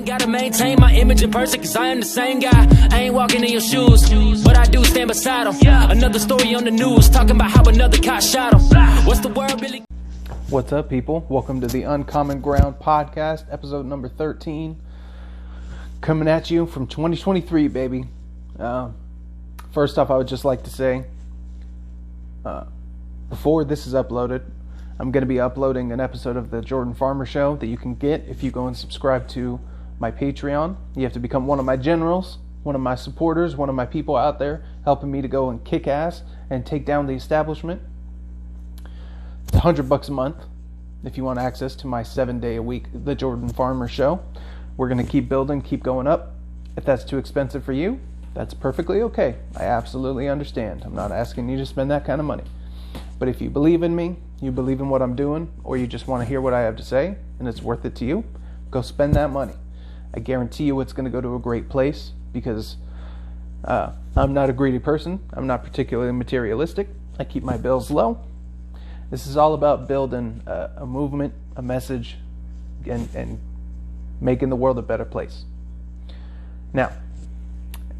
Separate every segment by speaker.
Speaker 1: ain't gotta maintain my image in person, cause I am the same guy. I ain't walking in your shoes, but I do stand beside them. Another story on the news, talking about how another cop shot him. What's the world really?
Speaker 2: What's up, people? Welcome to the Uncommon Ground podcast, episode number 13. Coming at you from 2023, baby. First off, I would just like to say, before this is uploaded, I'm going to be uploading an episode of the Jordan Farmer Show that you can get if you go and subscribe to my Patreon. You have to become one of my generals, one of my supporters, one of my people out there helping me to go and kick ass and take down the establishment. It's $100 a month if you want access to my 7-day-a-week The Jordan Farmer Show. We're going to keep building, keep going up. If that's too expensive for you, that's perfectly okay. I absolutely understand. I'm not asking you to spend that kind of money. But if you believe in me, you believe in what I'm doing, or you just want to hear what I have to say, and it's worth it to you, go spend that money. I guarantee you it's going to go to a great place because I'm not a greedy person. I'm not particularly materialistic. I keep my bills low. This is all about building a movement, a message, and making the world a better place. Now,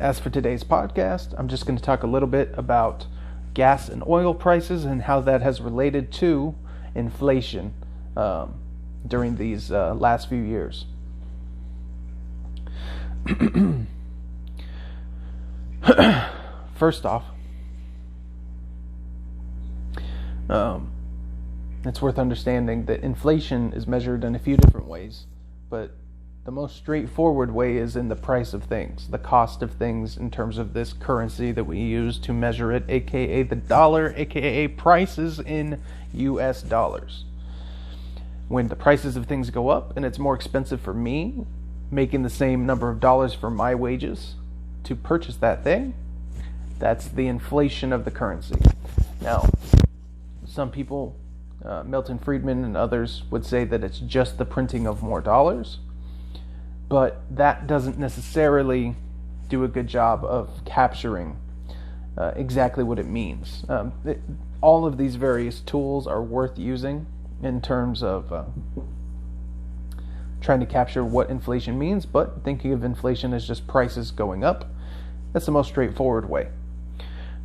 Speaker 2: as for today's podcast, I'm just going to talk a little bit about gas and oil prices and how that has related to inflation during these last few years. First off, it's worth understanding that inflation is measured in a few different ways, but the most straightforward way is in the price of things, the cost of things in terms of this currency that we use to measure it, aka the dollar, aka prices in US dollars. When the prices of things go up and it's more expensive for me, making the same number of dollars for my wages to purchase that thing, that's the inflation of the currency. Now, some people, Milton Friedman and others, would say that it's just the printing of more dollars. But that doesn't necessarily do a good job of capturing exactly what it means. All of these various tools are worth using in terms of trying to capture what inflation means, but thinking of inflation as just prices going up, that's the most straightforward way.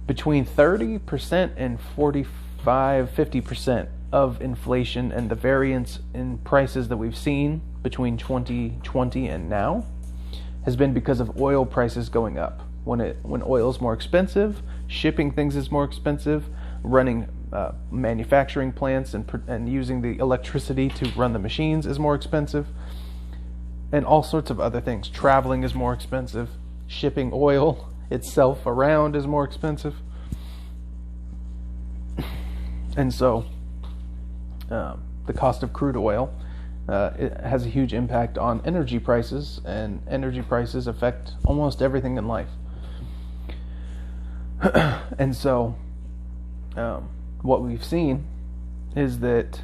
Speaker 2: Between 30% and 50% of inflation and the variance in prices that we've seen between 2020 and now has been because of oil prices going up. When oil is more expensive, shipping things is more expensive, running manufacturing plants and using the electricity to run the machines is more expensive, and all sorts of other things. Traveling is more expensive. Shipping oil itself around is more expensive. And so the cost of crude oil it has a huge impact on energy prices, and energy prices affect almost everything in life. And so what we've seen is that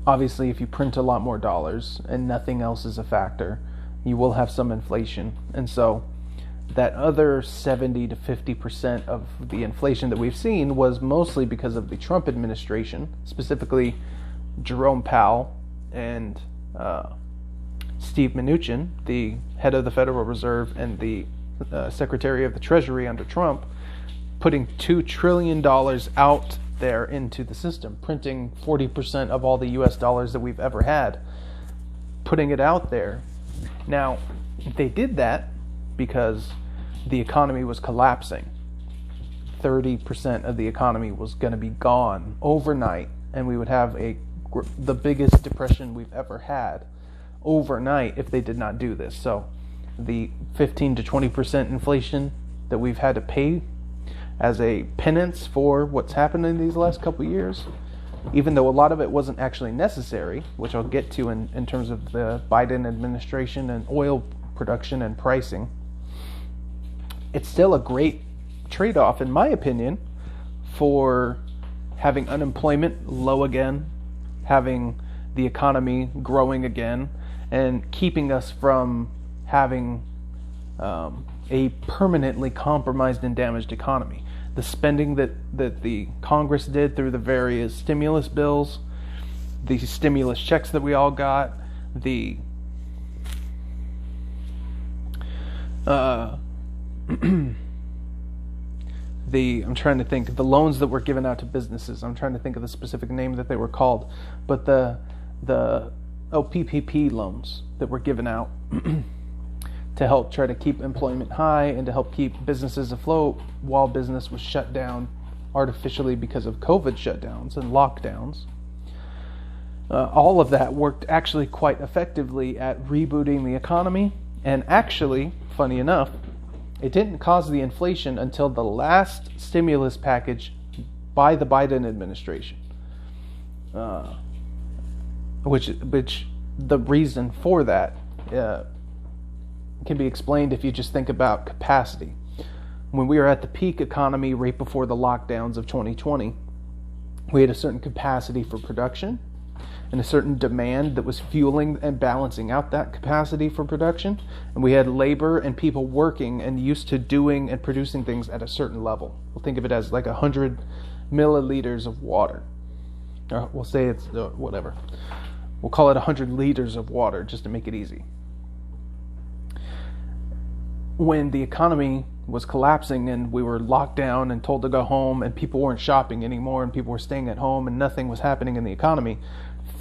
Speaker 2: obviously if you print a lot more dollars and nothing else is a factor, you will have some inflation. And so that other 70 to 50% of the inflation that we've seen was mostly because of the Trump administration, specifically Jerome Powell and Steve Mnuchin, the head of the Federal Reserve and the Secretary of the Treasury under Trump, putting $2 trillion out there into the system, printing 40% of all the US dollars that we've ever had, putting it out there. Now, they did that because the economy was collapsing. 30% of the economy was going to be gone overnight, and we would have the biggest depression we've ever had overnight if they did not do this. So the 15 to 20% inflation that we've had to pay as a penance for what's happened in these last couple of years, even though a lot of it wasn't actually necessary, which I'll get to in terms of the Biden administration and oil production and pricing, it's still a great trade-off, in my opinion, for having unemployment low again, having the economy growing again, and keeping us from having a permanently compromised and damaged economy. The spending that the Congress did through the various stimulus bills, the stimulus checks that we all got, the I'm trying to think, the loans that were given out to businesses. I'm trying to think of the specific name that they were called, but the PPP loans that were given out to help try to keep employment high and to help keep businesses afloat while business was shut down artificially because of COVID shutdowns and lockdowns. All of that worked actually quite effectively at rebooting the economy, and actually, funny enough, it didn't cause the inflation until the last stimulus package by the Biden administration. Which the reason for that can be explained if you just think about capacity. When we were at the peak economy right before the lockdowns of 2020, we had a certain capacity for production and a certain demand that was fueling and balancing out that capacity for production. And we had labor and people working and used to doing and producing things at a certain level. We'll think of it as like 100 milliliters of water. Or we'll say it's whatever. We'll call it 100 liters of water just to make it easy. When the economy was collapsing and we were locked down and told to go home and people weren't shopping anymore and people were staying at home and nothing was happening in the economy,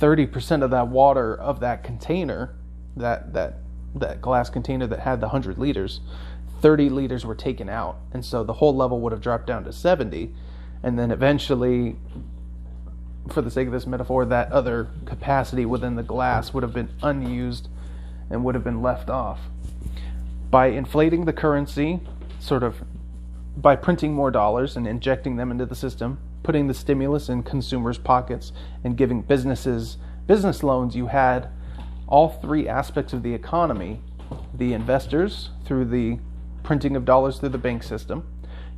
Speaker 2: 30% of that water of that container, that glass container that had the 100 liters, 30 liters were taken out. And so the whole level would have dropped down to 70. And then eventually, for the sake of this metaphor, that other capacity within the glass would have been unused and would have been left off. By inflating the currency, sort of by printing more dollars and injecting them into the system, putting the stimulus in consumers' pockets and giving businesses business loans, you had all three aspects of the economy: the investors through the printing of dollars through the bank system,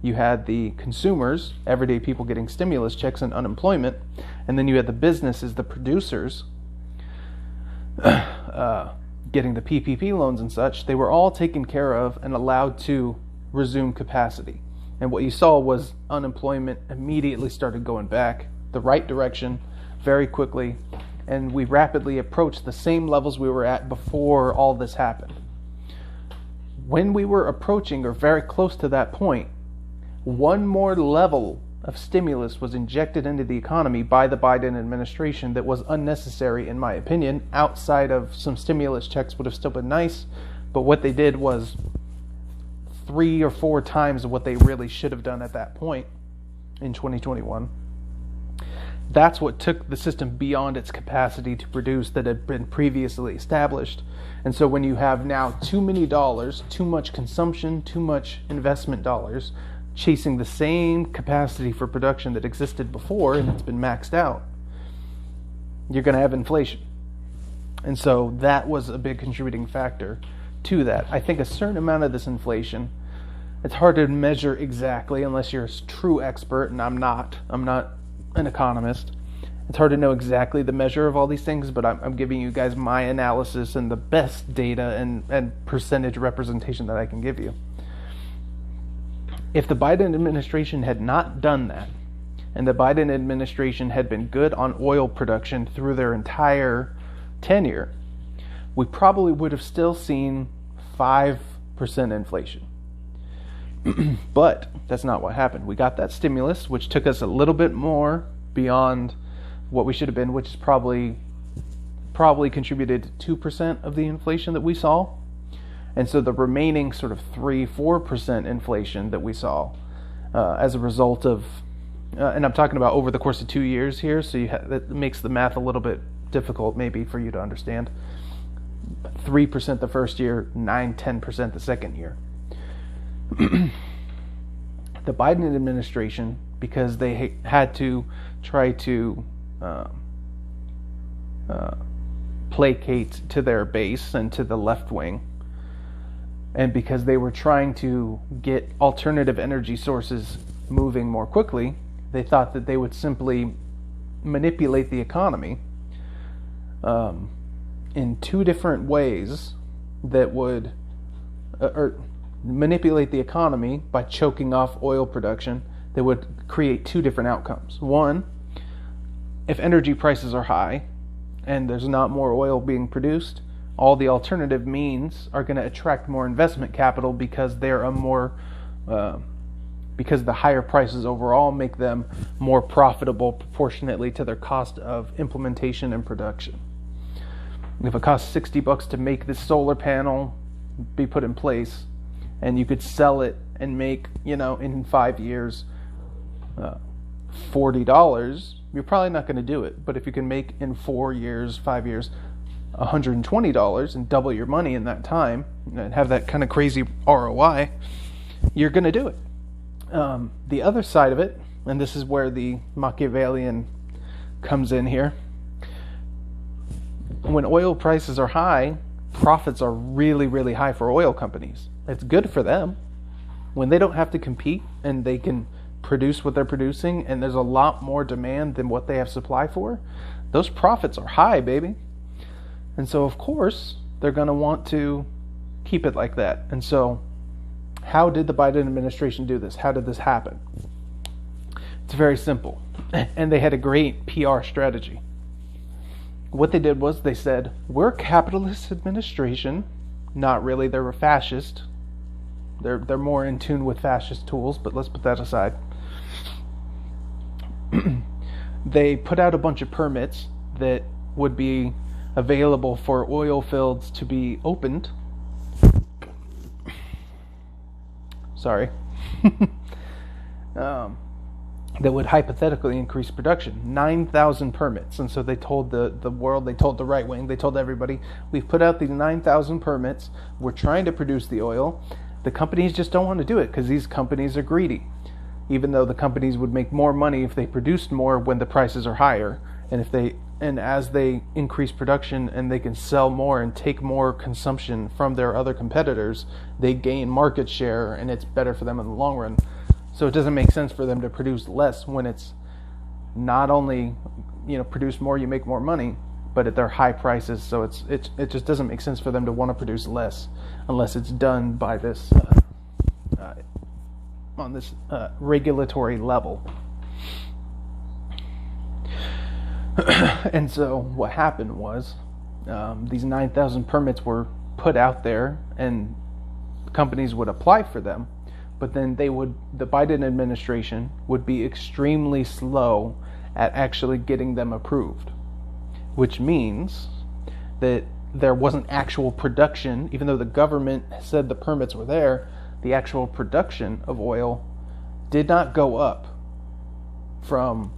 Speaker 2: you had the consumers, everyday people getting stimulus checks and unemployment, and then you had the businesses, the producers, getting the PPP loans and such. They were all taken care of and allowed to resume capacity. And what you saw was unemployment immediately started going back the right direction very quickly, and we rapidly approached the same levels we were at before all this happened. When we were approaching or very close to that point, one more level of stimulus was injected into the economy by the Biden administration that was unnecessary, in my opinion. Outside of some stimulus checks would have still been nice, but what they did was 3 or 4 times what they really should have done at that point in 2021. That's what took the system beyond its capacity to produce that had been previously established. And so when you have now too many dollars, too much consumption, too much investment dollars, chasing the same capacity for production that existed before and it's been maxed out, you're going to have inflation. And so that was a big contributing factor to that. I think a certain amount of this inflation, it's hard to measure exactly unless you're a true expert, and I'm not an economist. It's hard to know exactly the measure of all these things, but I'm giving you guys my analysis and the best data and percentage representation that I can give you. If the Biden administration had not done that, and the Biden administration had been good on oil production through their entire tenure, we probably would have still seen 5% inflation. But that's not what happened. We got that stimulus, which took us a little bit more beyond what we should have been, which is probably contributed to 2% of the inflation that we saw. And so the remaining sort of 3-4% inflation that we saw as a result of, and I'm talking about over the course of 2 years here, so that makes the math a little bit difficult maybe for you to understand. 3% the first year, 9-10% the second year. The Biden administration, because they had to try to placate to their base and to the left wing, and because they were trying to get alternative energy sources moving more quickly, they thought that they would simply manipulate the economy in 2 different ways that would or manipulate the economy by choking off oil production that would create 2 different outcomes. One, if energy prices are high and there's not more oil being produced, all the alternative means are going to attract more investment capital because they're a more because the higher prices overall make them more profitable proportionately to their cost of implementation and production. If it costs $60 to make this solar panel be put in place, and you could sell it and make, in 5 years, $40, you're probably not going to do it. But if you can make in 4 years, 5 years, $120 and double your money in that time and have that kind of crazy ROI, you're going to do it. The other side of it, and this is where the Machiavellian comes in here, when oil prices are high, profits are really, really high for oil companies. It's good for them. When they don't have to compete and they can produce what they're producing and there's a lot more demand than what they have supply for, those profits are high, baby. And so, of course, they're going to want to keep it like that. And so, how did the Biden administration do this? How did this happen? It's very simple. And they had a great PR strategy. What they did was they said, we're a capitalist administration. Not really, they're a fascist. They're more in tune with fascist tools, but let's put that aside. They put out a bunch of permits that would be available for oil fields to be opened. Sorry. That would hypothetically increase production. 9,000 permits. And so they told the world, they told the right wing, they told everybody, we've put out these 9,000 permits. We're trying to produce the oil. The companies just don't want to do it because these companies are greedy. Even though the companies would make more money if they produced more when the prices are higher. And as they increase production and they can sell more and take more consumption from their other competitors, they gain market share and it's better for them in the long run. So it doesn't make sense for them to produce less when it's not only, produce more, you make more money, but at their high prices. So it just doesn't make sense for them to want to produce less unless it's done by this on this regulatory level. And so what happened was these 9,000 permits were put out there and companies would apply for them, but then the Biden administration would be extremely slow at actually getting them approved, which means that there wasn't actual production. Even though the government said the permits were there, the actual production of oil did not go up from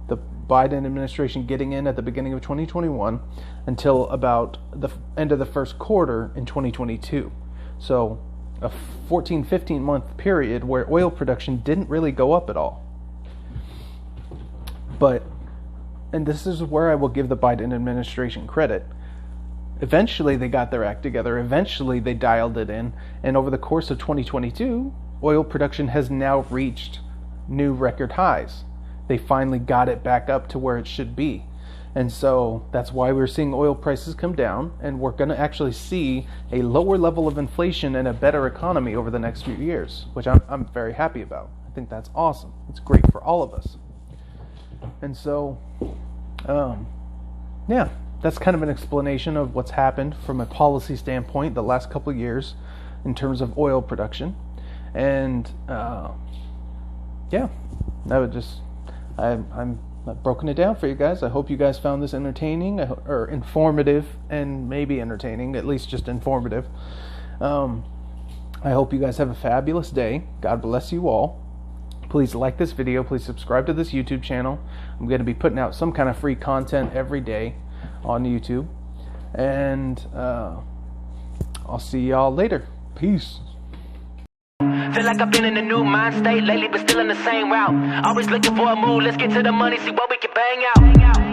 Speaker 2: the Biden administration getting in at the beginning of 2021 until about the end of the first quarter in 2022. So a 15 month period where oil production didn't really go up at all. And this is where I will give the Biden administration credit. Eventually they got their act together. Eventually they dialed it in. And over the course of 2022, oil production has now reached new record highs. They finally got it back up to where it should be. And so that's why we're seeing oil prices come down, and we're going to actually see a lower level of inflation and a better economy over the next few years, which I'm very happy about. I think that's awesome. It's great for all of us. And so, that's kind of an explanation of what's happened from a policy standpoint the last couple of years in terms of oil production. And I've broken it down for you guys. I hope you guys found this entertaining or informative, and maybe entertaining, at least just informative. I hope you guys have a fabulous day. God bless you all. Please like this video. Please subscribe to this YouTube channel. I'm going to be putting out some kind of free content every day on YouTube. And I'll see y'all later. Peace.
Speaker 1: Feel like I've been in a new mind state lately, but still in the same route. Always looking for a move, let's get to the money, see what we can bang out.